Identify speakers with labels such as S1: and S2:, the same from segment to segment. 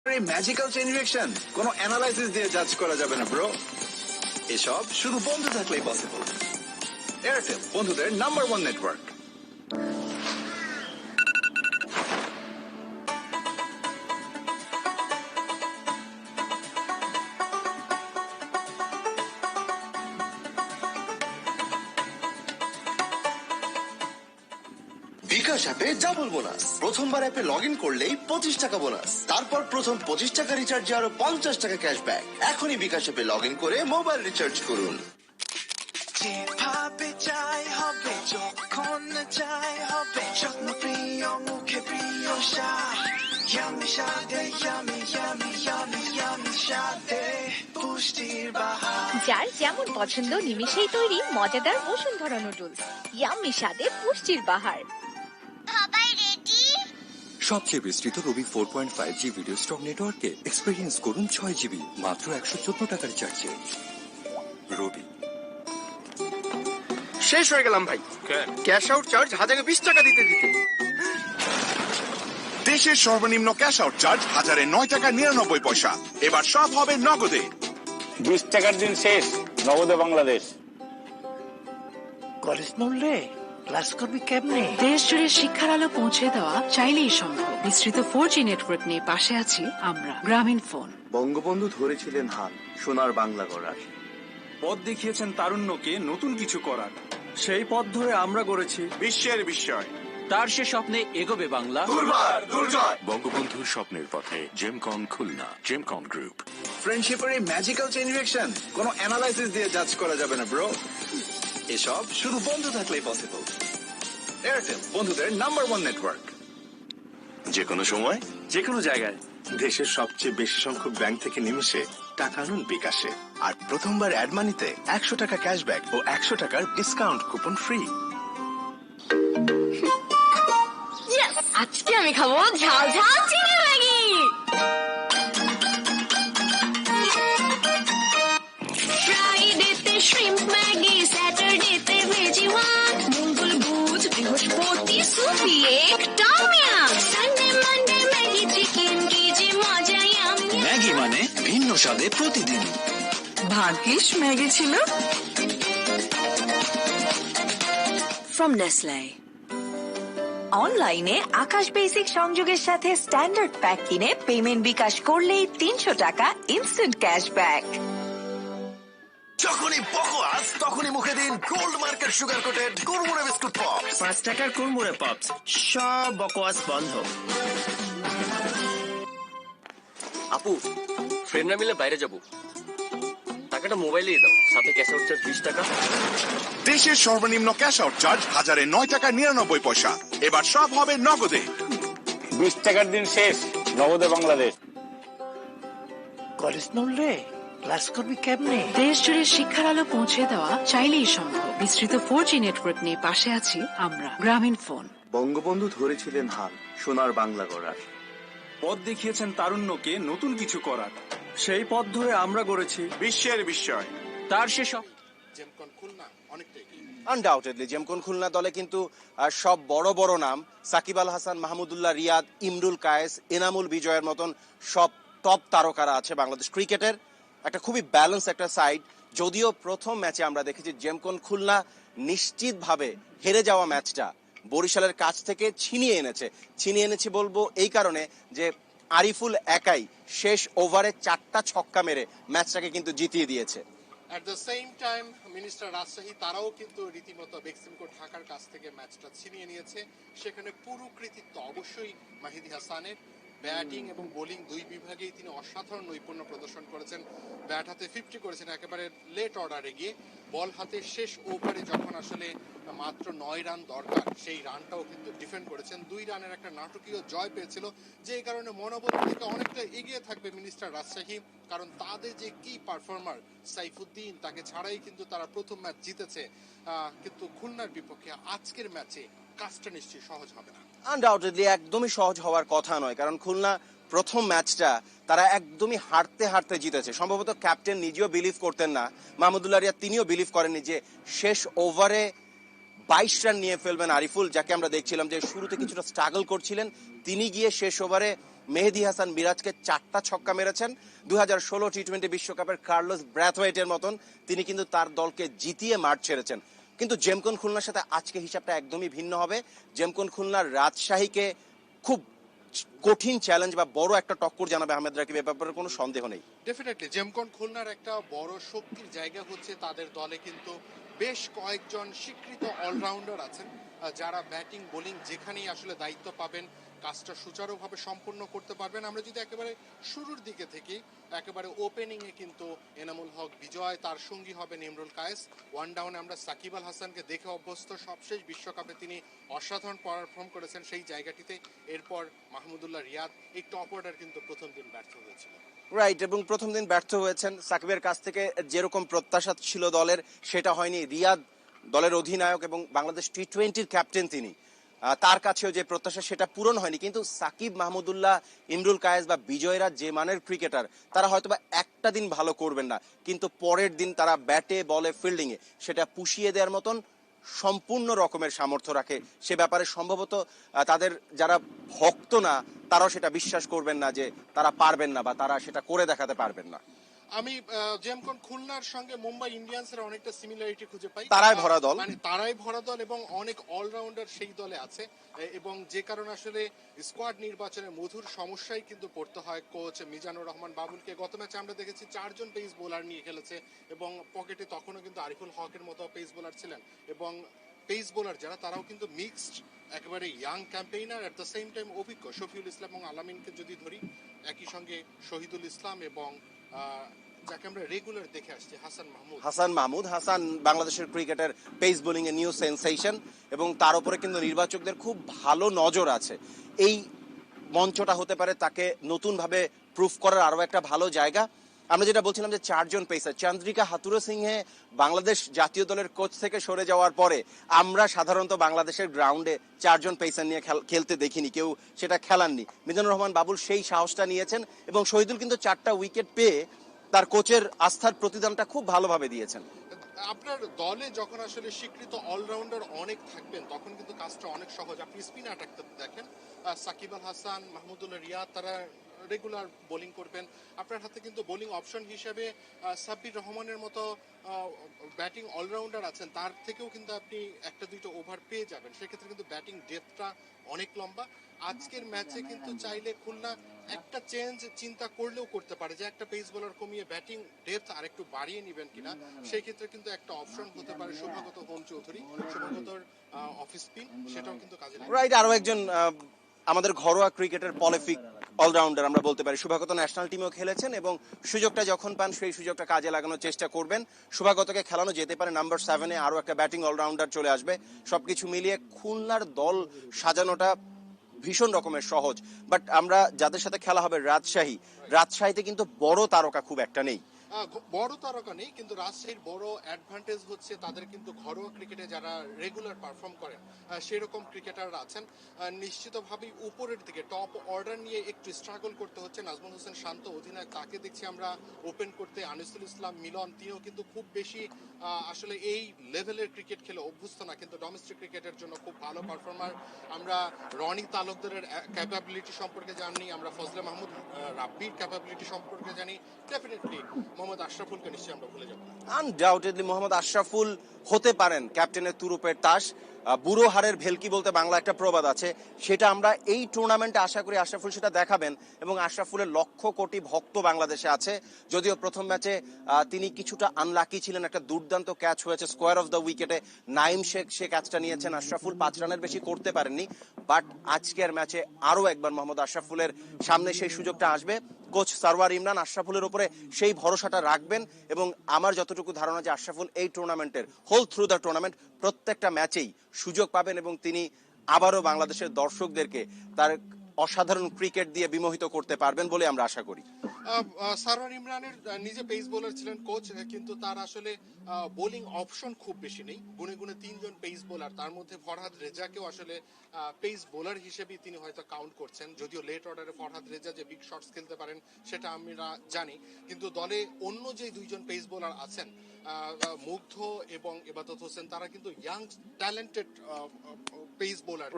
S1: Magical chain reaction কোনো analysis দিয়ে জাজ করা যাবে না ব্রো। এসব শুধু বন্ধু থাকলেই পসিবল। এয়ারটেল, বন্ধুদের নাম্বার 1 নেটওয়ার্ক।
S2: বিকাশ অ্যাপে ডাবল বোনাস। প্রথমবার অ্যাপে লগ ইন করলেই 25 টাকা বোনাস, তারপর প্রথম 25 টাকা রিচার্জে আরো 50 টাকা ক্যাশব্যাক। এখনই বিকাশ অ্যাপে লগ ইন করে মোবাইল রিচার্জ করুন।
S3: যেভাবে চাই হবে, যখন চাই হবে, যত্ন প্রিয় মুখে প্রিয় স্বাদ। Yummy সাথে yummy yummy yummy yummy সাথে পুষ্টির বাহার।
S4: যার যেমন পছন্দ নিমিষেই তৈরি মজাদার বসুন্ধরা নুডলস, ইয়াম্মি স্বাদে পুষ্টির বাহার।
S5: সবাই রেডি?
S6: সবচেয়ে বিস্তৃত রবি 4.5G ভিডিও স্টক নেটওয়ার্কে এক্সপেরিয়েন্স করুন 6 GB মাত্র 114 টাকার রিচার্জে। রবি।
S7: শেষ হয়ে গেলাম ভাই, ক্যাশ আউট চার্জ 1020 টাকা দিতে দিতে।
S8: দেশের সর্বনিম্ন ক্যাশ আউট চার্জ 1009 টাকা 99 পয়সা। এবার সব হবে নগদে।
S9: 20 টাকার দিন শেষ, নগদে বাংলাদেশ।
S3: কলেজ নড়লে ক্লাস করবি কেমনে?
S10: দেশ জুড়ে শিক্ষার আলো পৌঁছে দেওয়া চাইলেই সম্ভব। বিস্তৃত 4G নেটওয়ার্ক নিয়ে পাশে আছি আমরা, গ্রামীণ ফোন।
S2: বঙ্গবন্ধু ধরেছিলেন হাল সোনার বাংলা গড়ার।
S11: পথ দেখিয়েছেন তারুণ্যকে নতুন কিছু করার। সেই পথ ধরে আমরা গড়েছি
S8: বিশ্বের বিস্ময়।
S11: তার সে স্বপ্নে এগোবে বাংলা।
S6: বঙ্গবন্ধুর স্বপ্নের পথে জেমকন খুলনা, জেমকন গ্রুপ।
S1: ফ্রেন্ডশিপের এই ম্যাজিক্যাল চেইন রিঅ্যাকশন কোনো অ্যানালাইসিস দিয়ে জাজ করা যাবে না ব্রো। এসব শুধু বন্ধু থাকলেই পসিবল। এয়ারটেল, বন্ধুদের নাম্বার 1 নেটওয়ার্ক।
S2: যে কোনো সময়
S11: যে কোনো জায়গায়
S12: দেশের সবচেয়ে বেশি সংখ্যক ব্যাংক থেকে নিমিশে টাকা আনুন বিকাশে। আর প্রথমবার অ্যাড মানিতে 100 টাকা ক্যাশব্যাক ও 100 টাকার ডিসকাউন্ট কুপন ফ্রি।
S4: আজকে আমি খাবো ঝাল ঝাল চিনি ম্যাগি। ফ্রাইডেতে শ্রিম্প ম্যাগি, স্যাটারডেতে ভেজি ওয়ান, মঙ্গল বুধ বৃহস্পতি সুপি এক tom yum, Sunday Monday Maggi chicken, কি যে মজা ইয়ামি।
S3: ম্যাগি মানে ভিন্ন স্বাদে প্রতিদিন।
S10: ভাগ্যিস ম্যাগি ছিল।
S4: From Nestle. অনলাইনে আকাশ বেসিক সংযোগের সাথে স্ট্যান্ডার্ড প্যাক কিনে পেমেন্ট বিকাশ করলেই 300 টাকা ইনস্ট্যান্ট ক্যাশব্যাক।
S2: যখনই বকোয়াস তখনই মুখে দিন gold market sugar coated Kurmure biscuit pops.
S7: 5 টাকার কুরমুরে পপস, সব বকওয়াস বন্ধ। আপু, ফ্রেন্ডরা মিলে বাইরে যাব, টাকাটা মোবাইলেই দাও, সাথে ক্যাশ আউট চার্জ 20 টাকা।
S8: দেশের সর্বনিম্ন ক্যাশ আউট চার্জ 1009 টাকা 99 পয়সা। এবার সব হবে নগদে।
S9: 20 টাকার দিন শেষ, নগদে বাংলাদেশ।
S3: কলেজ নড়লে ক্লাস করবি কেমনে?
S10: দেশ জুড়ে শিক্ষার আলো পৌঁছে দেওয়া চাইলেই সম্ভব। বিস্তৃত 4G নেটওয়ার্ক নিয়ে পাশে আছি আমরা, গ্রামীণ ফোন।
S2: বঙ্গবন্ধু ধরেছিলেন হাল সোনার বাংলা গড়ার।
S11: পথ দেখিয়েছেন তারুণ্যকে নতুন কিছু করার। সেই পথ ধরে আমরা গড়েছি
S8: বিশ্বের বিস্ময়।
S11: তার সে স্বপ্ন।
S12: জেমকন খুলনা অনেকটাই
S7: আনডাউটেডলি জেমকন খুলনা দলে কিন্তু সব বড় বড় নাম, সাকিব আল হাসান, মাহমুদুল্লাহ রিয়াদ, ইমরুল কায়েস, এনামুল বিজয়ের মতন সব টপ তারকারা আছে বাংলাদেশ ক্রিকেটের। একটা খুবই ব্যালেন্স একটা সাইড। যদিও প্রথম ম্যাচে আমরা দেখেছি জেমকন খুলনা নিশ্চিতভাবে হেরে যাওয়া ম্যাচটা বরিশালের কাছ থেকে ছিনিয়ে এনেছি বলবো এই কারণে যে আরিফুল একাই শেষ ওভারে 4টা ছক্কা মেরে ম্যাচটাকে কিন্তু জিতিয়ে দিয়েছে।
S12: At the same time minister Rajshahi তারাও কিন্তু রীতিমতো বেক্সিমকো ঢাকার কাছ থেকে ম্যাচটা ছিনিয়ে নিয়েছে। সেখানে পুরো কৃতিত্ব অবশ্যই মাহিদি হাসানের। ব্যাটিং এবং বোলিং দুই বিভাগেই তিনি অসাধারণ নৈপুণ্য প্রদর্শন করেছেন। ব্যাট হাতে 50 করেছেন একেবারে লেট অর্ডারে গিয়ে। বল হাতে শেষ ওভারে যখন আসলে মাত্র 9 রান দরকার, সেই রানটাও কিন্তু ডিফেন্ড করেছেন। 2 রানের একটা নাটকীয় জয় পেয়েছিল, যে কারণে মনোবল থেকে অনেকটা এগিয়ে থাকবে মিনিস্টার রাজশাহী। কারণ তাদের যে কি পারফর্মার সাইফুদ্দিন, তাকে ছাড়াই কিন্তু তারা প্রথম ম্যাচ জিতেছে। কিন্তু খুলনার বিপক্ষে আজকের ম্যাচে কাজটা নিশ্চয়ই সহজ হবে না।
S7: আনডাউটেডলি একদমই সহজ হওয়ার কথা নয়, কারণ খুলনা প্রথম ম্যাচটা তারা একদমই হারতে জিতেছে। সম্ভবত ক্যাপ্টেন নিজেও বিলিভ করতেন না, মাহমুদুল্লাহ রিয়াদ তিনিও বিলিভ করেননি যে শেষ ওভারে 22 রান নিয়ে ফেলবেন আরিফুল, যাকে আমরা দেখছিলাম যে শুরুতে কিছুটা স্ট্রাগল করছিলেন, তিনি গিয়ে শেষ ওভারে মেহেদী হাসান মিরাজকে 4টা ছক্কা মেরেছেন। 2016 টি-20 বিশ্বকাপের কার্লোস ব্র্যাথওয়েটের মতন তিনি কিন্তু তার দলকে জিতিয়ে মাঠ ছেড়েছেন। কিন্তু জেমকন খুলনার সাথে আজকে হিসাবটা একদমই ভিন্ন হবে। জেমকন খুলনার রাজশাহীকে খুব কঠিন চ্যালেঞ্জ বা বড় একটা টক্কর জানাবে আহমেদ রাকিব, এ ব্যাপারে কোনো সন্দেহ নেই।
S12: ডেফিনেটলি জেমকন খুলনার একটা বড় শক্তির জায়গা হচ্ছে তাদের দলে কিন্তু বেশ কয়েকজন স্বীকৃত অলরাউন্ডার আছেন, যারা ব্যাটিং বোলিং যেখানেই আসলে দায়িত্ব পাবেন কাজটা সুচারুভাবে সম্পূর্ণ করতে পারবেন। আমরা যদি একেবারে শুরুর দিকে থেকে একেবারে ওপেনিং এ কিন্তু এনামুল হক বিজয়, তার সঙ্গী হবেন ইমরুল কায়েস। ওয়ান ডাউনে আমরা সাকিব আল হাসানকে দেখে অভ্যস্ত, সবশেষ বিশ্বকাপে তিনি অসাধারণ পারফর্ম করেছেন সেই জায়গাটিতে। এরপর মাহমুদুল্লাহ রিয়াদ, এই টপ অর্ডার কিন্তু প্রথম দিন ব্যর্থ হয়েছিল।
S7: রাইট, এবং প্রথম দিন ব্যর্থ হয়েছেন। সাকিবের কাছ থেকে যেরকম প্রত্যাশা ছিল দলের সেটা হয়নি। রিয়াদ দলের অধিনায়ক এবং বাংলাদেশ টি-20 ক্যাপ্টেন, তিনি তার কাছেও যে প্রত্যাশা সেটা পূরণ হয়নি। কিন্তু সাকিব, মাহমুদুল্লাহ, ইমরুল কায়েস বা বিজয়রা যে মানের ক্রিকেটার, তারা হয়তোবা একটা দিন ভালো করবেন না, কিন্তু পরের দিন তারা ব্যাটে বলে ফিল্ডিং এ সেটা পুষিয়ে দেওয়ার মতন সম্পূর্ণ রকমের সামর্থ্য রাখে। সে ব্যাপারে সম্ভবত তাদের যারা ভক্ত না তারাও সেটা বিশ্বাস করবেন না যে তারা পারবেন না বা তারা সেটা করে দেখাতে পারবেন না।
S12: আমি জেমকন খুলনার সঙ্গে মুম্বাই ইন্ডিয়ান্সের অনেকটা সিমিলারিটি খুঁজে পাই।
S7: তারাই ভরা দল,
S12: মানে তারাই ভরা দল এবং অনেক অলরাউন্ডার সেই দলে আছে, এবং যে কারণে আসলে স্কোয়াড নির্বাচনে মধুর সমস্যায় কিন্তু পড়তে হয় কোচ মিজানুর রহমান বাবুলকে। গত ম্যাচে আমরা দেখেছি 4 জন পেস বোলার নিয়ে খেলেছে এবং পকেটে তখনও কিন্তু আরিফুল হকের মতো পেস বোলার ছিলেন, এবং পেস বোলার যারা তারাও কিন্তু মিক্সড, একেবারে young campaigner, at the same time অভিজ্ঞ। শফিউল ইসলাম এবং আলামিনকে যদি ধরি, একই সঙ্গে শহীদুল ইসলাম এবং যাকে আমরা রেগুলার দেখে আসছি হাসান মাহমুদ।
S7: হাসান বাংলাদেশের ক্রিকেটের pace bowling a new sensation, এবং তার উপরে কিন্তু নির্বাচকদের খুব ভালো নজর আছে। এই মঞ্চটা হতে পারে তাকে নতুন ভাবে প্রুফ করার আরো একটা ভালো জায়গা। আমরা যেটা বলছিলাম যে 4 জন পেসার, চন্দ্রিকা হাতুরু সিংহে বাংলাদেশ জাতীয় দলের কোচ থেকে সরে যাওয়ার পরে আমরা সাধারণত বাংলাদেশের গ্রাউন্ডে 4 জন পেসার নিয়ে খেলতে দেখিনি, কেউ সেটা খেলাননি। মিজানুর রহমান বাবুল সেই সাহসটা নিয়েছেন এবং শহীদুল কিন্তু 4টা উইকেট পেয়ে তার কোচের আস্থার প্রতিদানটা খুব ভালোভাবে দিয়েছেন।
S12: আপনার দলে যখন আসলে স্বীকৃত অলরাউন্ডার অনেক থাকবেন তখন কিন্তু কাজটা অনেক সহজ। আপনি স্পিন অ্যাটাকটা দেখেন, সাকিব আল হাসান, মাহমুদুল্লাহ রিয়াদ, তারা রেগুলার বোলিং করবেন। আপনার হাতে কিন্তু বোলিং অপশন হিসেবে সাব্বির রহমানের মতো ব্যাটিং অলরাউন্ডার আছেন, তার থেকেও কিন্তু আপনি একটা দুইটা ওভার পেয়ে যাবেন। সেক্ষেত্রে কিন্তু ব্যাটিং ডেপথটা অনেক লম্বা। আজকের ম্যাচে কিন্তু চাইলে খুলনা একটা চেঞ্জ চিন্তা করলেও করতে পারে, যে একটা পেস বোলার কমিয়ে ব্যাটিং ডেপথ আর একটু বাড়িয়ে নেবেন কিনা। সেই ক্ষেত্রে কিন্তু একটা অপশন হতে পারে শুভাগত হোম চৌধুরী, শুভাগতর অফ স্পিন, সেটাও কিন্তু কাজে লাগে।
S7: রাইট, আরো একজন আমাদের ঘরোয়া ক্রিকেটের পলিফিক অলরাউন্ডার আমরা বলতে পারি। শুভাগত ন্যাশনাল টিমেও খেলেছেন এবং সুযোগটা যখন পান সেই সুযোগটা কাজে লাগানোর চেষ্টা করবেন। শুভাগতকে খেলানো যেতে পারে। নাম্বার 7-এ আরো একটা ব্যাটিং অলরাউন্ডার চলে আসবে। সবকিছু মিলিয়ে খুলনার দল সাজানোটা ভীষণ রকমের সহজ। বাট আমরা যাদের সাথে খেলা হবে রাজশাহীতে কিন্তু বড় তারকা খুব একটা নেই।
S12: বড় তারকা নেই, কিন্তু রাজশাহীর বড় অ্যাডভান্টেজ হচ্ছে তাদের কিন্তু ঘরোয়া ক্রিকেটে যারা রেগুলার পারফর্ম করেন সেরকম ক্রিকেটাররা আছেন। নিশ্চিতভাবেই উপরের দিকে টপ অর্ডার নিয়ে একটু স্ট্রাগল করতে হচ্ছে। নাজমুল হোসেন শান্ত অধিনায়ক, তাকে দেখছি আমরা ওপেন করতে। আনিসুল ইসলাম মিলন, তিনিও কিন্তু খুব বেশি আসলে এই লেভেলের ক্রিকেট খেলে অভ্যস্ত না, কিন্তু ডোমেস্টিক ক্রিকেটের জন্য খুব ভালো পারফর্মার। আমরা রনি তালুকদারের ক্যাপাবিলিটি সম্পর্কে জানি, আমরা ফজলে মাহমুদ রাব্বির ক্যাপাবিলিটি সম্পর্কে জানি। ডেফিনেটলি মোহাম্মদ আশরাফুলকে নিশ্চয়ই আমরা ভুলে যাব না।
S7: আনডাউটেডলি মোহাম্মদ আশরাফুল হতে পারেন ক্যাপ্টেনের তুরুপের তাস। বুড়ো হাড়ের ভেলকি বলতে বাংলা একটা প্রবাদ আছে, সেটা আমরা এই টুর্নামেন্টে আশা করি আশরাফুল সেটা দেখাবেন। এবং আশরাফুলের লক্ষ কোটি ভক্ত বাংলাদেশে আছে। যদিও প্রথম ম্যাচে তিনি কিছুটা আনলাকি ছিলেন, একটা দুর্দান্ত ক্যাচ হয়েছে স্কোয়ার অফ দ্য উইকেটে, নাইম শেখ সে ক্যাচটা নিয়েছেন। আশরাফুল 5 রানের বেশি করতে পারেননি। বাট আজকের ম্যাচে আরো একবার মোহাম্মদ আশরাফুলের সামনে সেই সুযোগটা আসবে। কোচ সারওয়ার ইমরান আশরাফুলের উপরে সেই ভরসাটা রাখবেন এবং আমার যতটুকু ধারণা যে আশরাফুল এই টুর্নামেন্টের হোল থ্রু দ্য টুর্নামেন্ট প্রত্যেকটা ম্যাচেই সুযোগ পাবেন এবং তিনি আবারও বাংলাদেশের দর্শকদেরকে তার অসাধারণ ক্রিকেট দিয়ে বিমোহিত করতে পারবেন বলে আমরা আশা করি।
S12: সারোয়ার ইমরানের নিজে পেস বোলার ছিলেন কোচ, কিন্তু তার আসলে বোলিং অপশন খুব বেশি নেই। গুনে গুনে 3 জন পেস বোলার, তার মধ্যে ফরহাদ রেজাকেও আসলে পেস বোলার হিসেবেই তিনি হয়তো কাউন্ট করছেন। যদিও লেট অর্ডারে ফরহাদ রেজা যে বিগ শটস খেলতে পারেন সেটা আমরা জানি, কিন্তু দলে অন্য যে 2 জন পেস বোলার আছেন মুগ্ধ এবং ইবাদত হোসেন, তারা কিন্তু ইয়াং ট্যালেন্টেড পেস বোলার।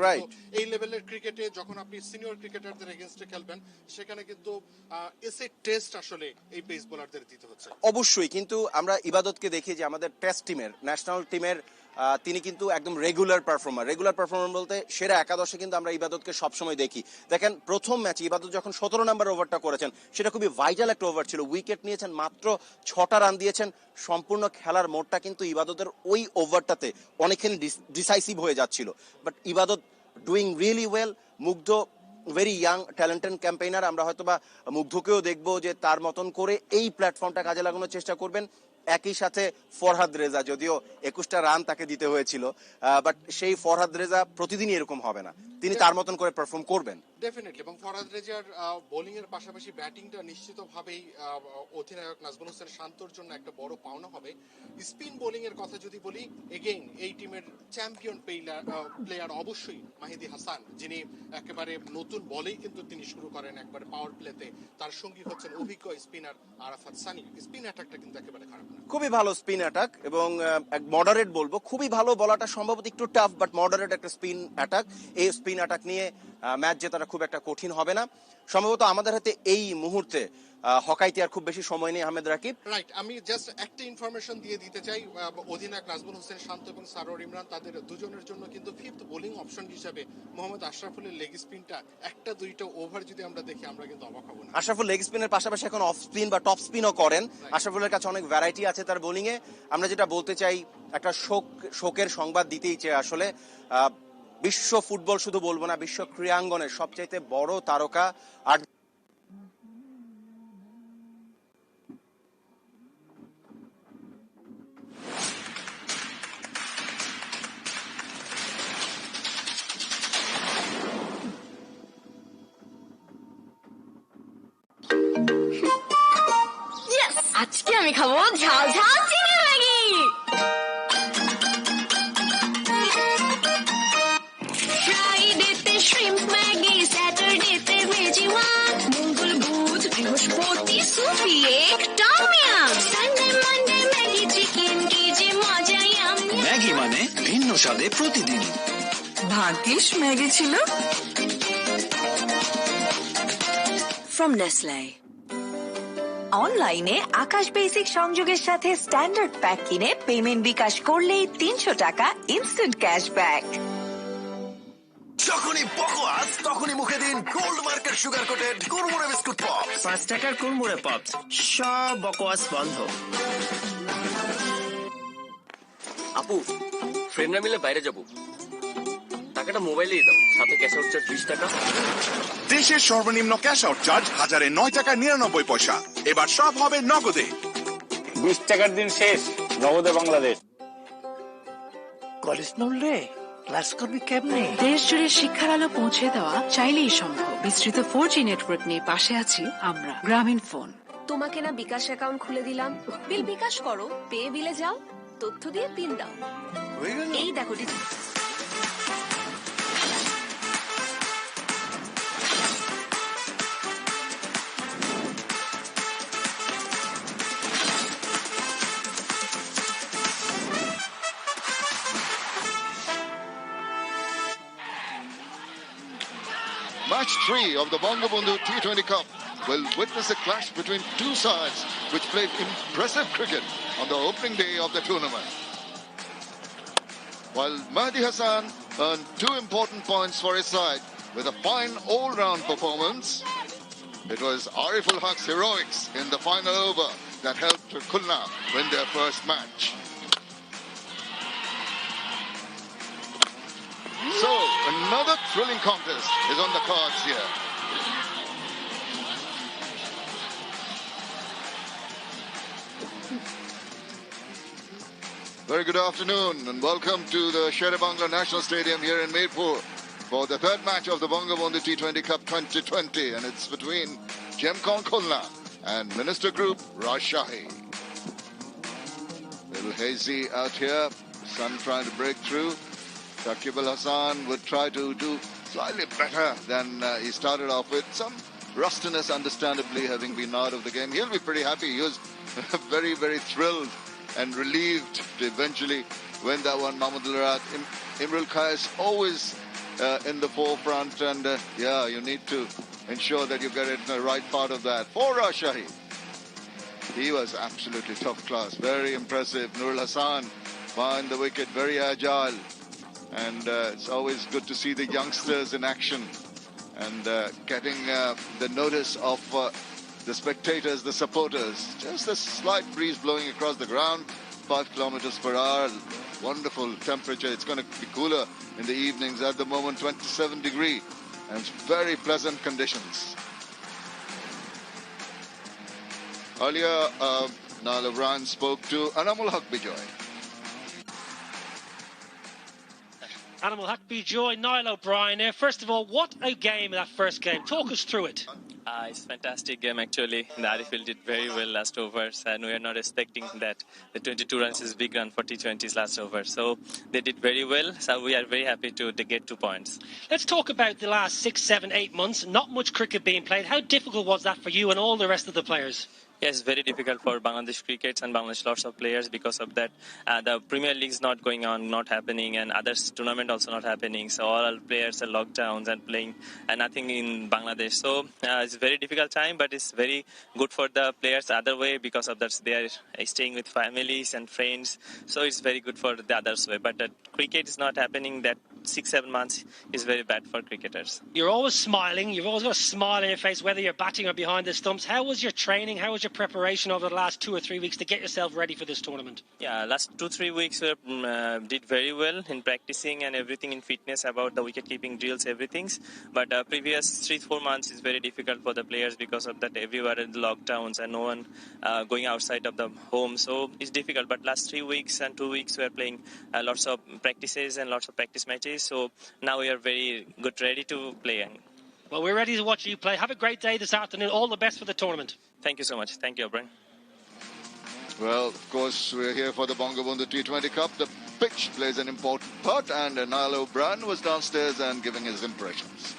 S12: এই লেভেলের ক্রিকেটে যখন আপনি সিনিয়র ক্রিকেটারদের এগেইনস্টে খেলবেন, সেখানে কিন্তু এসে টেস্ট আসলে এই পেস বোলারদের দিতে হচ্ছে।
S7: অবশ্যই, কিন্তু আমরা ইবাদতকে দেখি যে আমাদের টেস্ট টিমের, ন্যাশনাল টিমের তিনি কিন্তু একদম রেগুলার পারফর্মার বলতে সেরা একাদশে কিন্তু আমরা ইবাদতকে সবসময় দেখি। দেখেন প্রথম ম্যাচে ইবাদত যখন 17 নম্বর ওভারটা করেছেন, সেটা খুবই ভাইটাল একটা ওভার ছিল। উইকেট নিয়েছেন, মাত্র 6টা রান দিয়েছেন। সম্পূর্ণ খেলার মোড়টা কিন্তু ইবাদতের ওই ওভারটাতে অনেকখানি ডিসাইসিভ হয়ে যাচ্ছিল। বাট ইবাদত ডুইং রিয়েলি ওয়েল। মুগ্ধ ভেরি ইয়াং ট্যালেন্টেড ক্যাম্পেইনার, আমরা হয়তো বা মুগ্ধকেও দেখবো যে তার মতন করে এই প্ল্যাটফর্মটা কাজে লাগানোর চেষ্টা করবেন। একই সাথে ফরহাদ রেজা, যদিও 21টা রান তাকে দিতে হয়েছিল, বাট সেই ফরহাদ রেজা প্রতিদিনই এরকম হবে না, তিনি তার মতন করে পারফর্ম করবেন
S12: ডেফিনেটলি। এবং ফরহাদ রেজার বোলিং এর পাশাপাশি ব্যাটিংটা নিশ্চিতভাবেই অধিনায়ক নাজমুল হোসেন শান্তর জন্য একটা বড় পাওনা হবে। স্পিন বোলিং এর কথা যদি বলি, এগেইন এই টিমের চ্যাম্পিয়ন প্লেয়ার অবশ্যই মাহিদি হাসান, যিনি একেবারে নতুন বলেই কিন্তু তিনি শুরু করেন একবারে পাওয়ার প্লেতে। তার সঙ্গী হচ্ছেন অভিজ্ঞ স্পিনার আরাফাত সানি। স্পিন অ্যাটাকটা কিন্তু একেবারে খারাপ না,
S7: খুবই ভালো স্পিন অ্যাটাক, এবং মডারেট বলবো, খুবই ভালো বলাটা সম্ভবত একটু টাফ, বাট মডারেট একটা স্পিন অ্যাটাক। এই স্পিন অ্যাটাক নিয়ে ম্যাচ জেতাটা খুব একটা কঠিন হবে না সম্ভবত আমাদের হাতে এই মুহূর্তে। হকাইতে আর খুব বেশি সময় নেই আহমেদ রাকিব।
S12: রাইট, আমি জাস্ট একটা ইনফরমেশন দিয়ে দিতে চাই। অধিনায়ক নাজমুল হোসেন শান্ত এবং সারোয়ার ইমরান, তাদের দুজনের জন্য কিন্তু ফিফথ বোলিং অপশন হিসাবে মোহাম্মদ আশরাফুলের লেগ স্পিনটা 1-2 ওভার যদি আমরা দেখি, আমরা কিন্তু অবাক হব না।
S7: আশরাফুল লেগ স্পিনের পাশাপাশি এখন অফ স্পিন বা টপ স্পিনও করেন। আশরাফুলের কাছে অনেক ভ্যারাইটি আছে তার বোলিং এ। আমরা যেটা বলতে চাই, একটা শোকের সংবাদ দিতেই চাই আসলে। বিশ্ব ফুটবল শুধু বলবো না, বিশ্ব ক্রীড়াঙ্গনের সবচাইতে বড় তারকা আর
S4: আজকে আমি খাবো ঝাল ঝাল চিনি ম্যাগি। ফ্রাইডেতে শ্রিম্প ম্যাগি, স্যাটারডেতে ভেজি ওয়ান, মঙ্গল বুধ বৃহস্পতি soupy egg tom yum, Sunday Monday Maggi chicken, কি যে মজা ইয়াম।
S13: ম্যাগি মানে ভিন্ন স্বাদে প্রতিদিন।
S14: ভাগ্যিস ম্যাগি ছিল।
S15: From Nestle.
S14: অনলাইনে আকাশ বেসিক সংযোগের সাথে স্ট্যান্ডার্ড প্যাক কিনে পেমেন্ট বিকাশ করলেই 300 টাকা ইনস্ট্যান্ট ক্যাশব্যাক।
S2: যখনই বকওয়াস তখনই মুখে দিন gold market sugar coated Kurmure biscuit pop.
S16: 5 টাকার কুরমুরে পপ, সব বকওয়াস বন্ধ।
S17: আপু, ফ্রেন্ডরা মিলে বাইরে যাবো, টাকাটা মোবাইলেই দাও, সাথে ক্যাশ আউট চার্জ 20 টাকা।
S8: দেশের সর্বনিম্ন ক্যাশ আউট চার্জ 1009 টাকা 99 পয়সা। এবার সব হবে নগদে।
S9: 20 টাকার দিন শেষ, নগদে বাংলাদেশ।
S16: কলেজ নড়লে ক্লাস করবি কেমনে?
S10: দেশ জুড়ে শিক্ষার আলো পৌঁছে দেওয়া চাইলেই সম্ভব। বিস্তৃত 4G নেটওয়ার্ক নিয়ে পাশে আছি আমরা, গ্রামীণ ফোন।
S15: তোমাকে না বিকাশ অ্যাকাউন্ট খুলে দিলাম, বিল বিকাশ করো, পে বিলে যাও, তথ্য দিয়ে পিন দাও, এই দেখো।
S18: Match 3 of the Bangabandhu T20 Cup will witness a clash between two sides which played impressive cricket on the opening day of the tournament. While Mahdi Hassan earned 2 important points for his side with a fine all-round performance, it was Arif ul Haq's heroics in the final over that helped Khulna win their first match. So, another thrilling contest is on the cards here. Very good afternoon and welcome to the Sher-e-Bangla National Stadium here in Mirpur for the third match of the Bangabandhu T20 Cup 2020, and it's between Gemcon Khulna and Minister Group, Rajshahi. Little hazy out here. Sun trying to break through. Shakib Al Hasan would try to do slightly better than he started off with. Some rustiness, understandably, having been out of the game. He'll be pretty happy. He was very, very thrilled and relieved to eventually win that one. Mahmudullah Riyad, Imrul Qais always in the forefront, and yeah, you need to ensure that you get it in the right part of that. For Rajshahi, he was absolutely top class, very impressive. Nurul Hasan behind the wicket, very agile, and it's always good to see the youngsters in action and getting the notice of the spectators, the supporters. Just a slight breeze blowing across the ground, 5 kilometers per hour. Wonderful temperature. It's going to be cooler in the evenings. At the moment, 27 degrees, and it's very pleasant conditions. Earlier, Niall O'Brien spoke to Anamul Haq Bijoy.
S19: Anamul Haq Bijoy, Niall O'Brien there. First of all, what a game, that first game. Talk us through it.
S20: It's a fantastic game, actually. The RFL did very well last overs, and we are not expecting that the 22 runs is big run for T20s last over. So they did very well, so we are very happy to get 2 points.
S19: Let's talk about the last 6, 7, 8 months. Not much cricket being played. How difficult was that for you and all the rest of the players?
S20: Yes, very difficult for Bangladesh crickets and Bangladesh lots of players because of that. The Premier League is not going on, not happening, and others tournament also not happening. So all players are locked down and playing nothing in Bangladesh. So it's a very difficult time, but it's very good for the players other way because of that they are staying with families and friends. So it's very good for the others way. But cricket is not happening. That 6-7 months is very bad for cricketers.
S19: You're always smiling. You've always got a smile on your face, whether you're batting or behind the stumps. How was your training? How was your preparation over the last 2 or 3 weeks to get yourself ready for this tournament?
S20: Yeah, last 2-3 weeks we did very well in practicing and everything in fitness about the wicket-keeping drills, everything. But previous 3-4 months is very difficult for the players because of that everywhere in the lockdowns and no one going outside of the home. So it's difficult. But last 3 weeks and 2 weeks we are playing lots of practices and lots of practice matches. So now we are very good, ready to play.
S19: Well, we're ready to watch you play. Have a great day this afternoon. All the best for the tournament.
S20: Thank you so much. Thank you, O'Brien.
S18: Well, of course, we're here for the Bangabandhu T20 Cup. The pitch plays an important part, and Niall O'Brien was downstairs and giving his impressions.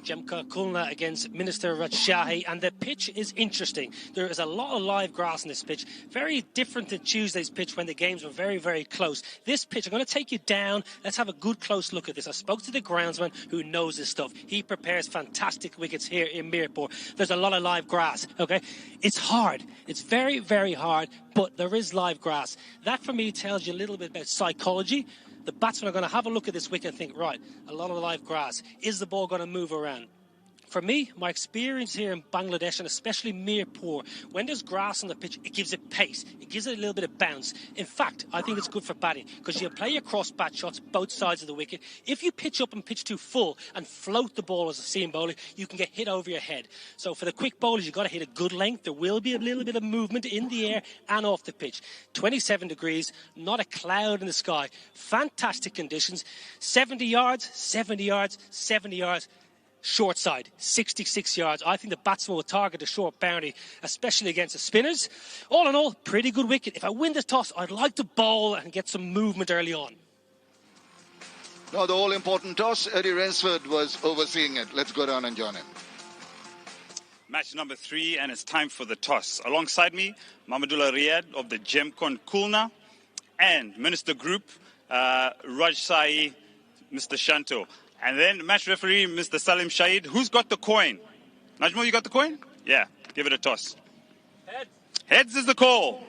S19: Jamka Khulna against Minister Rajshahi, and the pitch is interesting. There is a lot of live grass on this pitch, very different than Tuesday's pitch when the games were very, very close. This pitch, I'm going to take you down. Let's have a good close look at this. I spoke to the groundsman who knows this stuff. He prepares fantastic wickets here in Mirpur. There's a lot of live grass, okay? It's hard. It's very, very hard, but there is live grass. That, for me, tells you a little bit about psychology. The batsmen are going to have a look at this wicket and think, right, a lot of live grass. Is the ball going to move around? For me, my experience here in Bangladesh, and especially Mirpur, when there's grass on the pitch, it gives it pace. It gives it a little bit of bounce. In fact, I think it's good for batting because you play your cross-bat shots both sides of the wicket. If you pitch up and pitch too full and float the ball as a seam bowler, you can get hit over your head. So for the quick bowlers, you've got to hit a good length. There will be a little bit of movement in the air and off the pitch. 27 degrees, not a cloud in the sky. Fantastic conditions. 70 yards, 70 yards, 70 yards. Short side, 66 yards. I think the batsman will target a short boundary, especially against the spinners. All in all, pretty good wicket. If I win this toss, I'd like to bowl and get some movement early on.
S18: Now, the all-important toss, Eddie Rainsford was overseeing it. Let's go down and join him.
S21: Match number 3, and it's time for the toss. Alongside me, Mahmudullah Riyad of the Gemcon Khulna, and Minister Group, Rajshahi, Mr. Shanto. And then match referee, Mr. Salim Shahid. Who's got the coin? Najmul, you got the coin? Yeah, give it a toss. Heads. Heads is the call.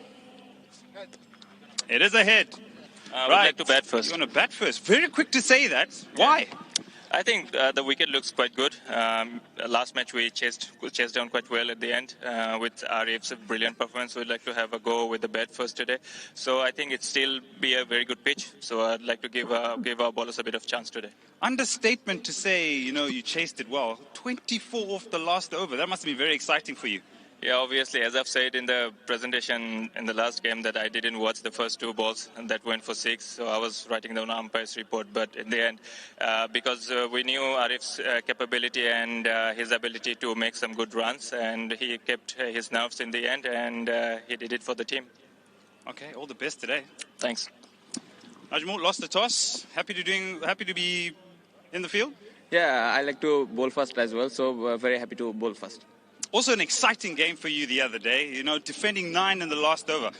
S21: Head. It is a head.
S20: Right. We'd like to bat first.
S21: You want to bat first? Very quick to say that. Why?
S20: I think the wicket looks quite good. Last match we chased down quite well at the end with RF's brilliant performance. We'd like to have a go with the bat first today. So I think it still be a very good pitch. So I'd like to give our bowlers a bit of chance today.
S21: Understatement to say, you chased it well. 24 off the last over. That must be very exciting for you.
S20: Yeah, obviously, as I've said in the presentation in the last game, that I didn't watch the first two balls and that went for 6. So I was writing down umpire's report. But in the end, because we knew Arif's capability and his ability to make some good runs, and he kept his nerves in the end, and he did it for the team.
S21: Okay, all the best today.
S20: Thanks.
S21: Najmul lost the toss. Happy to be in the field.
S5: Yeah, I like to bowl first as well, so very happy to bowl first.
S21: Also an exciting game for you the other day, defending 9 in the last over.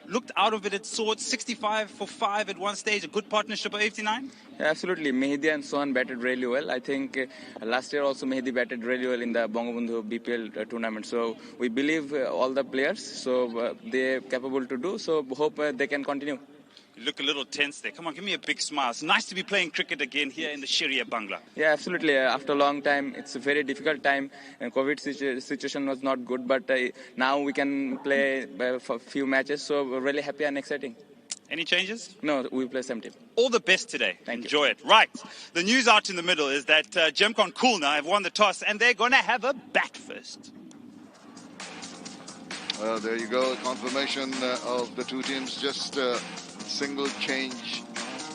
S21: Looked out of it at swords, 65 for 5 at one stage, a good partnership of 89?
S5: Yeah, absolutely. Mehdi and Sohan batted really well. I think last year also Mehdi batted really well in the Bangabandhu BPL tournament. So we believe all the players, so they're capable to do, so hope they can continue.
S21: You look a little tense there. Come on, give me a big smile. It's nice to be playing cricket again here in the Sharia Bangla.
S5: Yeah, absolutely. After a long time, it's a very difficult time. COVID situation was not good, but now we can play for a few matches, so we're really happy and exciting.
S21: Any changes?
S5: No, we play same team.
S21: All the best today.
S5: Thank
S21: Enjoy it. Right. The news out in the middle is that Gemcon Khulna have won the toss and they're going to have a bat first.
S18: Well, there you go. Confirmation of the two teams. Just single change.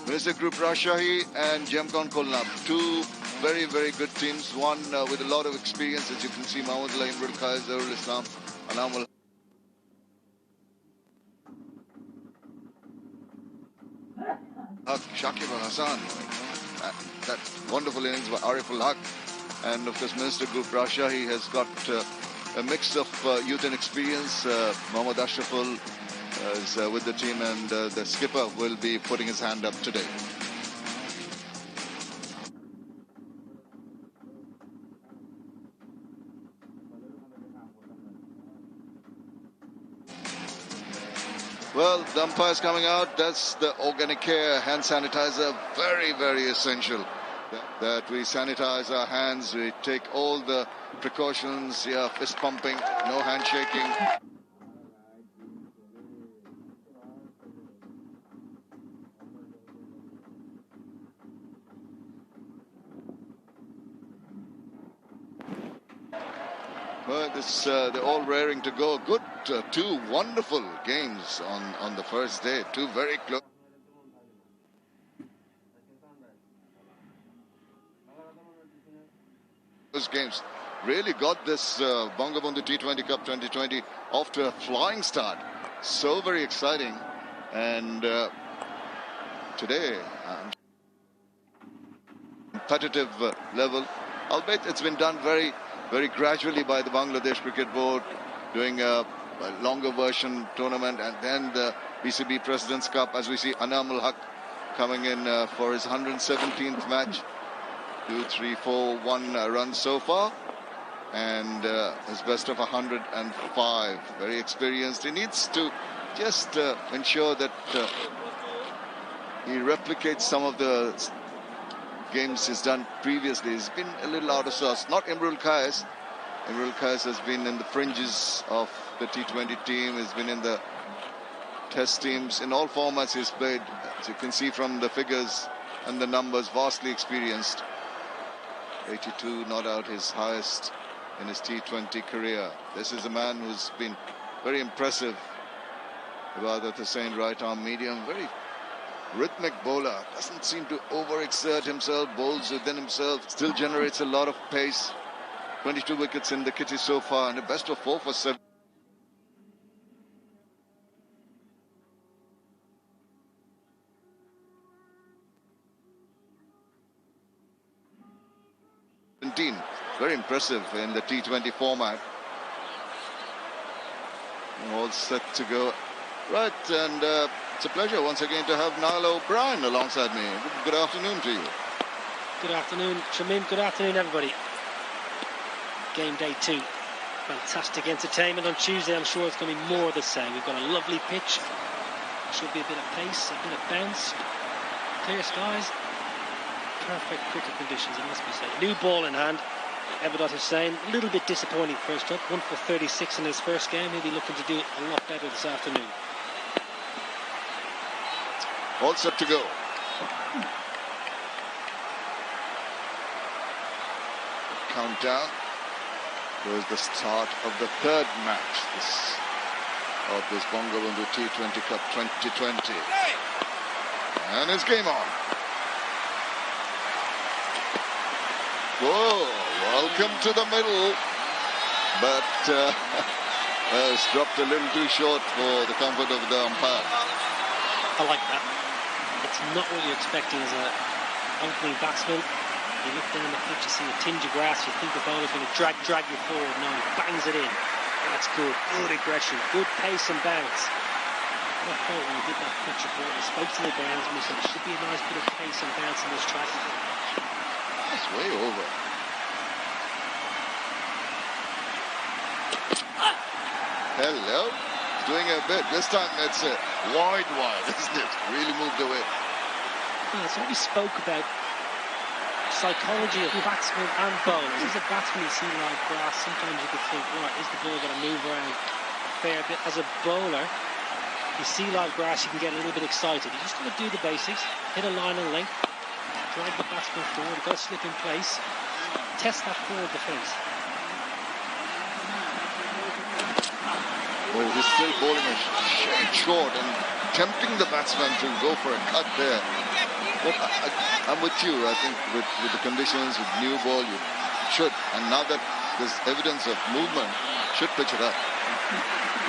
S18: Minister Group Rajshahi and Gemcon Khulna. Two very, very good teams. One with a lot of experience, as you can see. Mahmudullah, Imrul Kais, Zarul Islam, Anamul Haq, Shakib Al Hassan. That wonderful innings by Ariful Haq. And of course, Minister Group Rajshahi has got a mix of youth and experience. Mohammad Ashraful is with the team, and the skipper will be putting his hand up today. Well, the umpire's coming out. That's the Organic Care hand sanitizer. Very, very essential that we sanitize our hands. We take all the precautions. Yeah, fist pumping, no handshaking. Well, they're all raring to go. Good, two wonderful games on the first day. Two very close games. Really got this Bangabandhu T20 Cup 2020 off to a flying start. So very exciting. And today, competitive level. Albeit it's been done very gradually by the Bangladesh Cricket Board, doing a longer version tournament, and then the BCB President's Cup, as we see Anamul Haq coming in for his 117th match. 2, 3, 4, 1 runs so far, and his best of 105. Very experienced. He needs to just ensure that he replicates some of the games he's done previously. He's been a little out of sorts. Not Imrul Kais. Imrul Kais has been in the fringes of the T20 team. He's been in the test teams. In all formats he's played. As you can see from the figures and the numbers, vastly experienced. 82 not out, his highest in his T20 career. This is a man who's been very impressive. Ibadat Hussain, right arm medium, very rhythmic bowler, doesn't seem to overexert himself, bowls within himself, still generates a lot of pace. 22 wickets in the kitty so far, and a best of 4 for 7. Very impressive in the T20 format. All set to go. Right, and it's a pleasure once again to have Niall O'Brien alongside me. Good afternoon to you.
S19: Good afternoon, Shamim. Good afternoon, everybody. Game day 2. Fantastic entertainment on Tuesday. I'm sure it's going to be more of the same. We've got a lovely pitch. Should be a bit of pace, a bit of bounce. Clear skies. Perfect cricket conditions, it must be said. New ball in hand. Ibadat Hussain, a little bit disappointing first up. 1 for 36 in his first game. He'll be looking to do a lot better this afternoon.
S18: All set to go. Countdown. was the start of the third match of this Bangabandhu T20 Cup 2020. And it's game on. Whoa, welcome to the middle. But it's dropped a little too short for the comfort of the umpire.
S19: I like that. It's not what you're expecting as an opening batsman. You look down the pitch, you see a tinge of grass, you think the bowler's going to drag you forward. No, he bangs it in. That's good. Good aggression. Good pace and bounce. I thought when we did that pitch report, I spoke to the groundsman, we said there should be a nice bit of pace and bounce in this track.
S18: That's way over. Hello. It's doing a bit. This time it's a wide, isn't it? Really moved away.
S19: So we spoke about psychology of batsmen and bowlers. As a batsman, you see live grass. Sometimes you could think, right, is the ball going to move around a fair bit? As a bowler, you see live grass, you can get a little bit excited. You just got to do the basics, hit a line and length, drag the batsman forward, got to slip in place, test that forward defence.
S18: Oh, he's still bowling a shade short and tempting the batsman to go for a cut there. But I'm with you. I think with the conditions, with new ball, you should. And now that there's evidence of movement, should pitch it up.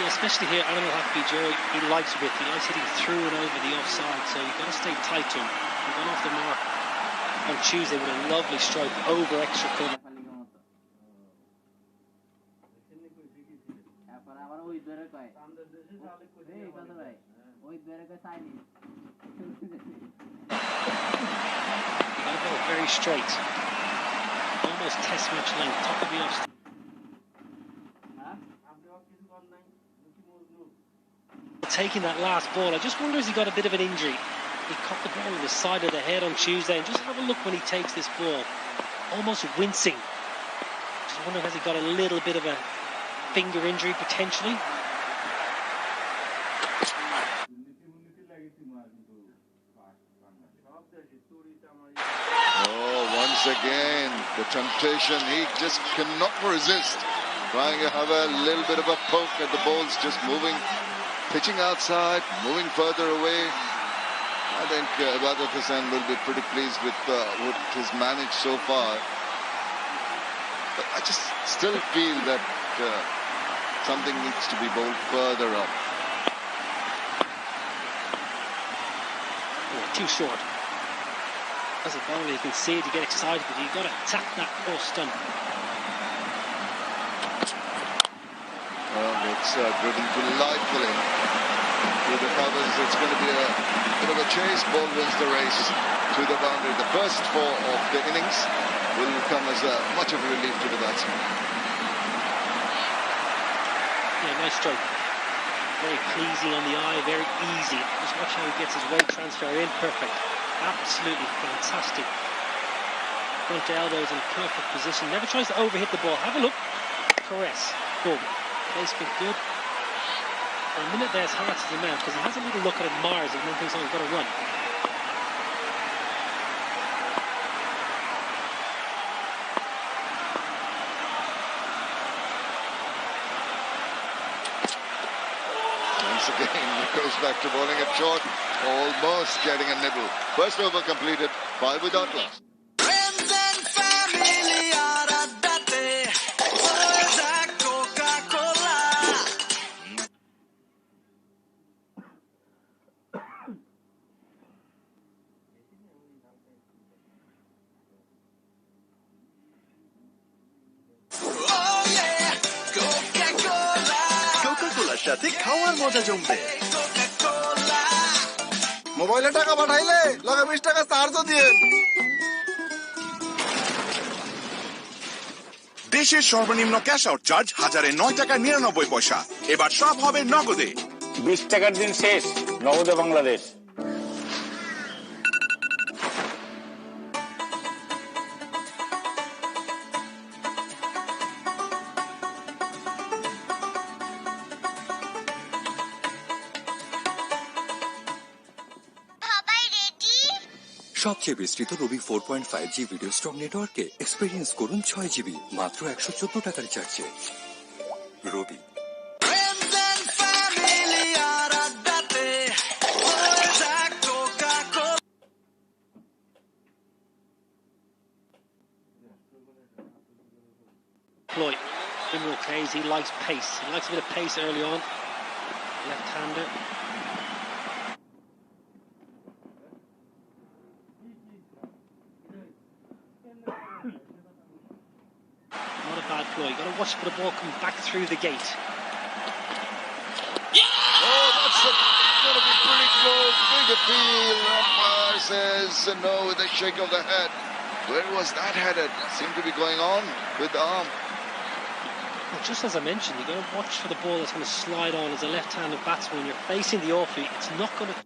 S19: Yeah, especially here, Animal Happy Joe, he likes width. He likes hitting through and over the offside, so you've got to stay tight to him. He went off the mark on Tuesday with a lovely strike over extra cover. Very straight, almost test match length, top of the off. Taking that last ball, I just wonder has he got a bit of an injury. He caught the ball on the side of the head on Tuesday, and just have a look when he takes this ball, almost wincing. Just wonder has he got a little bit of a finger injury potentially.
S18: Again, the temptation, he just cannot resist. Trying to have a little bit of a poke at the balls, just moving, pitching outside, moving further away. I think Ibadat Hussain will be pretty pleased with what he's managed so far. But I just still feel that something needs to be bowled further up.
S19: Oh, too short. As a bowler, you can see it, you get excited, but you've got to tap that off stump.
S18: Well, it's driven delightfully through the covers. It's going to be a bit of a chase. Ball wins the race to the boundary. The first four of the innings will come as much of a relief to the batsman.
S19: Yeah, nice stroke. Very pleasing on the eye, very easy. Just watch how he gets his weight transfer in, perfect. Absolutely fantastic. Front elbows in perfect position. Never tries to overhit the ball. Have a look. Caress. Boom. Placement good. For a minute there, his heart is in the mouth because he has a little look at Mars and then thinks, oh, he's got to run.
S18: Once again, he goes back to bowling it short, almost getting a nibble. First over completed, 5 without loss.
S1: কোকা-কোলার সাথে খাওয়ার মজা জমবে। মোবাইলে টাকা পাঠাইলে লগে 20 টাকা চার্জও দিয়ে।
S8: দেশের সর্বনিম্ন ক্যাশ আউট চার্জ 1009 টাকা 99 পয়সা। এবার সব হবে নগদে।
S9: 20 টাকার দিন শেষ, নগদে বাংলাদেশ।
S6: সবচেয়ে বিস্তৃত রবি 4.5G ভিডিও স্ট্রং নেটওয়ার্কে এক্সপেরিয়েন্স করুন 6 GB মাত্র 114 টাকার রিচার্জে। রবি।
S19: Floyd, Imrul Kayes, he likes pace. He likes a bit of pace early on. Left-hander. Not a bad Floyd. Got to watch for the ball come back through the gate.
S18: Oh, that's going to be pretty close. Big appeal. Umpire says no with a shake of the head. Where was that headed? Seemed to be going on with the arm.
S19: Well, just as I mentioned, you've got to watch for the ball that's going to slide on as a left-handed batsman. When you're facing the offbeat, it's not going to...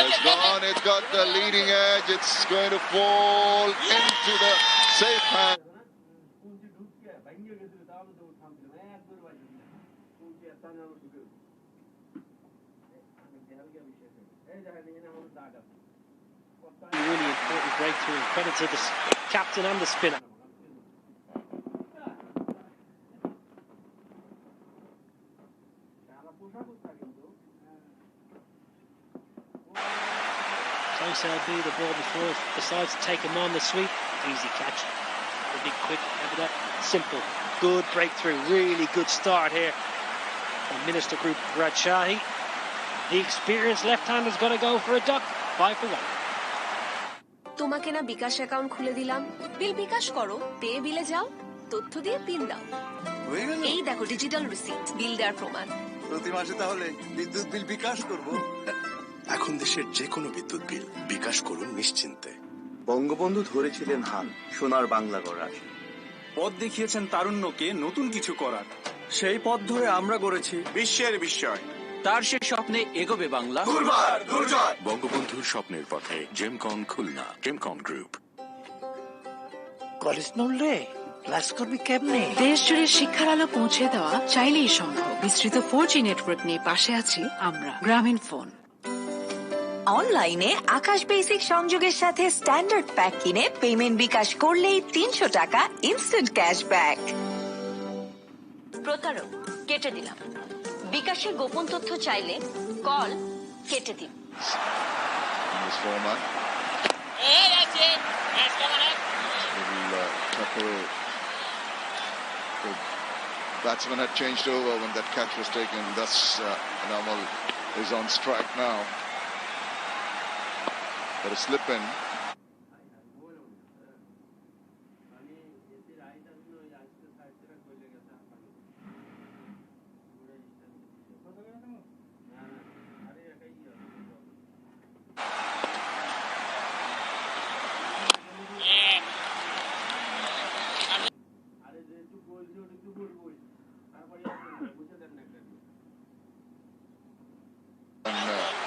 S18: It's gone. It's got the leading edge. It's going to fall into the safe hand.
S19: Really important breakthrough, and credit to the captain and the spinner. Close LB, the ball before it decides to take him on the sweep. Easy catch. A big quick, have that simple, good breakthrough. Really good start here from Minister Group Rajshahi. The experienced left-hander's got to go for a duck. 5 for 1.
S15: তোমাকে না বিকাশ account খুলে দিলাম, বিল বিকাশ করো, pay বিলে যাও, তথ্য দিয়ে pin দাও। এই দেখো ডিজিটাল রিসিপ্ট, বিল দেওয়ার প্রমাণ।
S1: প্রতি মাসে তাহলে বিদ্যুৎ বিল বিকাশ করব।
S22: এখন দেশের যে কোনো বিদ্যুৎ বিল বিকাশ করুন নিশ্চিন্তে।
S1: বঙ্গবন্ধু ধরেছিলেন হাল সোনার বাংলা গড়ার।
S11: পথ দেখিয়েছেন তারুণ্যকে নতুন কিছু করার। সেই পথ ধরে আমরা গড়েছি
S8: বিশ্বের বিস্ময়।
S13: তার সে স্বপ্নে এগোবে বাংলা।
S6: বঙ্গবন্ধুর স্বপ্নের পথে জেমকন খুলনা, জেমকন গ্রুপ।
S10: কলেজ নড়লে ক্লাস করবি কেমনে? দেশ জুড়ে শিক্ষার আলো পৌঁছে দেওয়া চাইলেই সম্ভব। বিস্তৃত 4G নেটওয়ার্ক নিয়ে পাশে আছি আমরা, গ্রামীণ ফোন।
S14: অনলাইনে আকাশ বেসিক সংযোগের সাথে স্ট্যান্ডার্ড প্যাক কিনে পেমেন্ট বিকাশ করলেই 300 টাকা ইনস্ট্যান্ট ক্যাশব্যাক।
S4: প্রতারক কেটে দিলাম। বিকাশে গোপন তথ্য চাইলে কল কেটে দিন।
S18: Batsman had changed over when that catch was taken. Thus, Enamal is on strike now. But a slip in.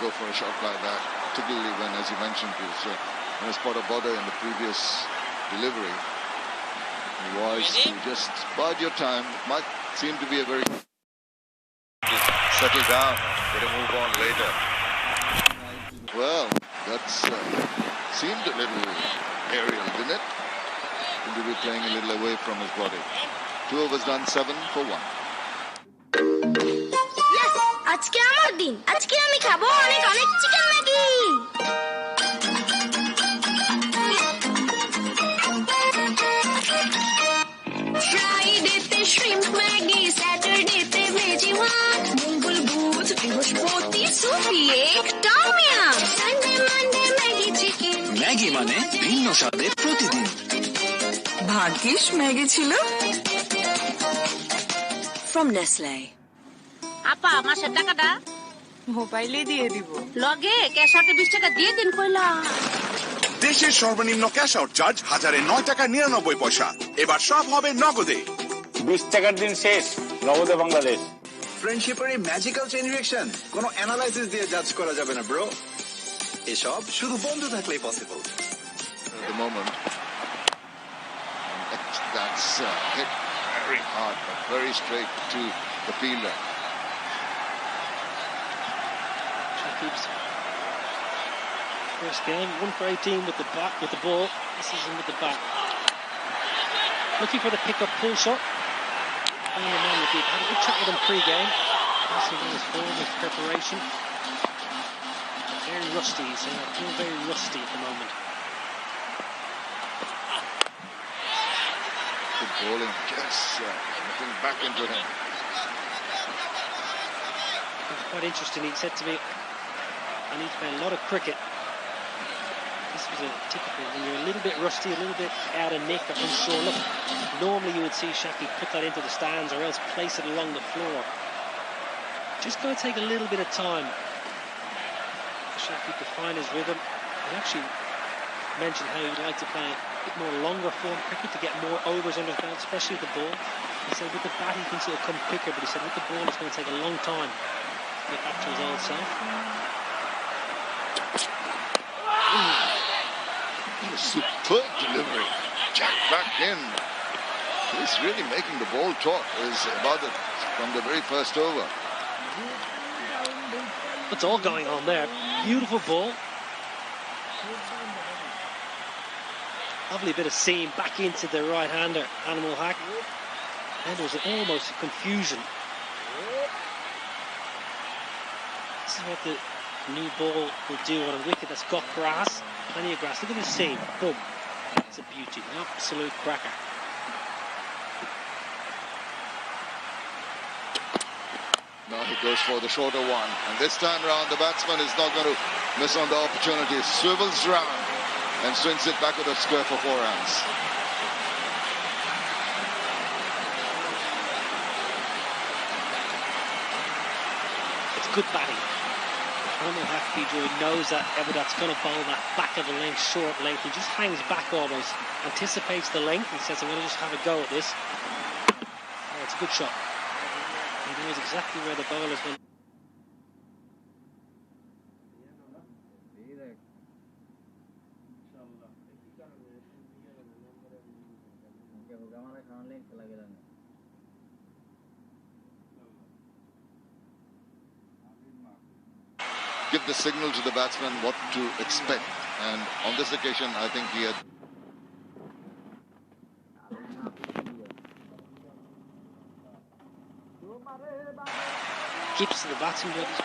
S18: Go for a shot like that, particularly when, as you mentioned, when spot a border in the previous delivery. Wise to just bide your time. It might seem to be a very...
S23: Settle down, get a move on later.
S18: Well, that's seemed a little aerial, didn't it? Seemed to be playing a little away from his body. 2 overs done, 7 for 1.
S4: আজকে আমার দিন, আজকে আমি খাবো অনেক অনেক chicken Maggi. ফ্রাইডেতে shrimp Maggi, স্যাটারডেতে ভেজি ওয়ান, মঙ্গল বুধ বৃহস্পতি সুপি একটা মিয়াম, Sunday Monday Maggi chicken.
S13: Maggi মানে ভিন্ন স্বাদের প্রতিদিন।
S14: ভাগ্যিস ম্যাগি ছিল। From Nestle.
S4: আপা মাসের টাকাটা
S10: মোবাইলে দিয়ে দিব।
S4: লগে ক্যাশ আউটে 20 টাকা দিয়ে দিন কইলা।
S8: দেশের সর্বনিম্ন ক্যাশ আউট চার্জ 1009 টাকা 99 পয়সা। এবার সব হবে নগদে।
S9: 20 টাকার দিন শেষ, নবদে বাংলাদেশ।
S1: ফ্রেন্ডশিপের এই ম্যাজিক্যাল চেইন রিঅ্যাকশন কোনো অ্যানালাইসিস দিয়ে জাজ করা যাবে না ব্রো। এসব শুধু বন্ধু থাকলেই possible.
S18: At the moment. That's hit very hard, but very straight to the fielder.
S19: Keeps first game, 1 for 18 with the bat, with the ball. This is in with the bat. Looking for the pick-up pull shot. And the man with had a good chat with him pre-game. Asking about his form, his preparation. Very rusty, he's feeling very rusty at the moment.
S18: Good bowling, just looking back into him.
S19: It was quite interesting. He said to me, I need to play a lot of cricket. This was a typical, when you're a little bit rusty, a little bit out of nick or unsure. Look, normally you would see Shaki put that into the stands or else place it along the floor. Just going to take a little bit of time for Shaki to find his rhythm. He actually mentioned how he'd like to play a bit more longer form cricket to get more overs under his belt, especially with the ball. He said with the bat he thinks it'll come quicker, but he said with the ball it's going to take a long time to get back to his old self.
S18: Superb delivery. Jack back in. He's really making the ball talk. Is about it from the very first over.
S19: What's all going on there? Beautiful ball. Lovely bit of seam back into the right-hander, Animal Hack. And there was almost confusion. This is what the new ball will do on a wicket that's got grass. Plenty of grass. Look at the seam. Boom. It's a beauty. An absolute cracker.
S18: Now he goes for the shorter one. And this time round, the batsman is not going to miss on the opportunity. Swivels round and swings it back with a square for 4 runs.
S19: It's good batting. Animal Hack Pedro knows that Everdat's going to bowl that back of the length, short length. He just hangs back almost, anticipates the length and says, I'm going to just have a go at this. Oh, it's a good shot. He knows exactly where the bowler's going.
S18: Give the signal to the batsman what to expect. And on this occasion, I think he had...
S19: Keeps the batting bodies.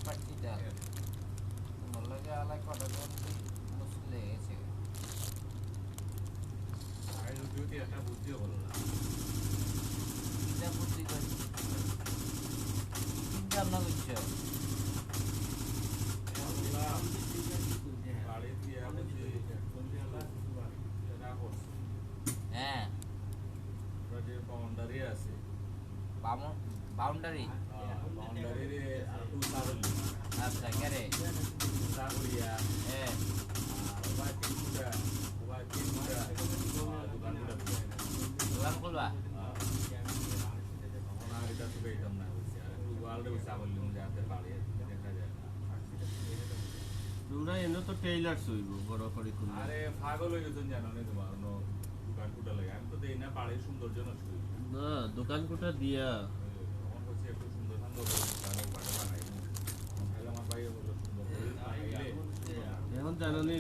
S3: পার্টিটা তোমার লাগে আলাদা কটা জন মুশকিল হয়ে গেছে
S7: আর যদি একটা বুদ্ধিও বলো না
S3: চিন্তা বুদ্ধি করি চিন্তা ভাবনা করছো
S7: বাড়ি দিয়ে বলছি
S3: হ্যাঁ
S7: ওরা যে বাউন্ডারি আছে
S3: বাউন্ডারি
S7: বাউন্ডারি টু সারলি
S3: আচ্ছা কেরে
S7: সাগরিয়া
S3: হ্যাঁ
S7: ওবা তিনটা
S3: দোকান খুলবা
S7: তখন আর এটা তো পেতাম না বুঝছি আর একটু ওয়ার্ল্ডে বসে বললাম যে হাতে বাড়ি দেখা যায় না
S12: তোমরা এনে তো টেইলার হইব বড় করে কোন
S7: আরে পাগল হয়ে গেছেন জানো না তোমার দোকান কুটা লাগে আমি তো দেই না বাড়ির সৌন্দর্য নষ্ট হই
S12: না দোকান কোটা দিয়া
S7: আমার কাছে একটু সুন্দর সুন্দর বানাই আমার ভাই বলল সুন্দর করে
S12: এখন জানানি